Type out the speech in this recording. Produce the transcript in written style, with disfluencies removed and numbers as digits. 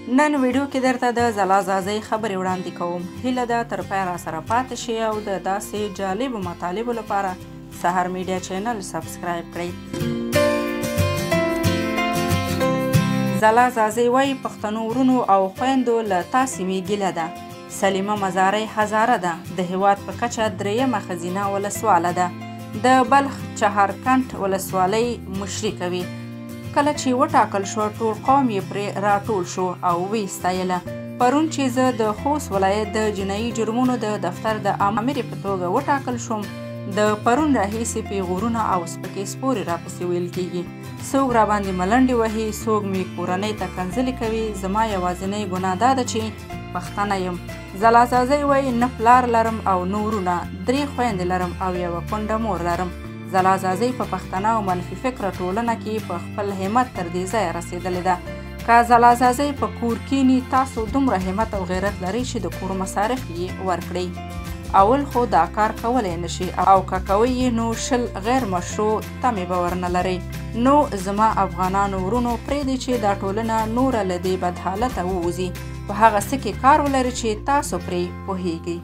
نن ویډیو کې درته د ځلا ځازۍ خبرې وړاندې کوم. هیله ده تر پایه راسره پاتې شئ او د داسې جالبو مطالبو لپاره سحر میډیا چینل سبسکرایب کړئ. ځلا ځازۍ وایي پښتنو ورونو او خویندو له تاسې مې ګیله ده. سلیمه مزارۍ هزاره ده. د هیواد په کچه درېیمه ښځینه ولسواله ده. د بلخ چهارکنډ ولسوالۍ مشري کوي. کله چې وټاکل شو ټول قوم یې پرې راټول شو او ویې ستایله. پرون چې زه د خوست ولایت د جنایي جرمونو د دفتر د امرې په توګه وټاکل شوم، د پرون راهیسې پیغورونه او سپکې سپورې راپسې ویل کېږي. څوک راباندې ملنډې وهي، څوک مې کورنۍ ته کنځلې کوي. زما یوازینۍ ګناه دا ده چې پښتنه یم. ځلا ځازۍ وایي نه پلار لرم او نه ورونه، 3 خویندې لرم او یوه کونډه مور لرم. ځلا ځازۍ په پښتنه او منفي فکره ټولنه کې په خپل همت تر دې ځایه رسېدلې ده. که ځلا ځازۍ په کور کینی، تاسو دومره همت او غیرت لرئ چې د کور مصارف یې ورکړئ. اول خو دا کار کولی نشي او که کوئ یې نو 20 غیر مشروع تمې به ورنه لرئ. نو زما افغانانو ورونو پرېږدئ چې دا ټولنه نوره له دې بد حالته ووځي. په هغه څه کې کار ولرئ چې تاسو پرې پوهیږئ.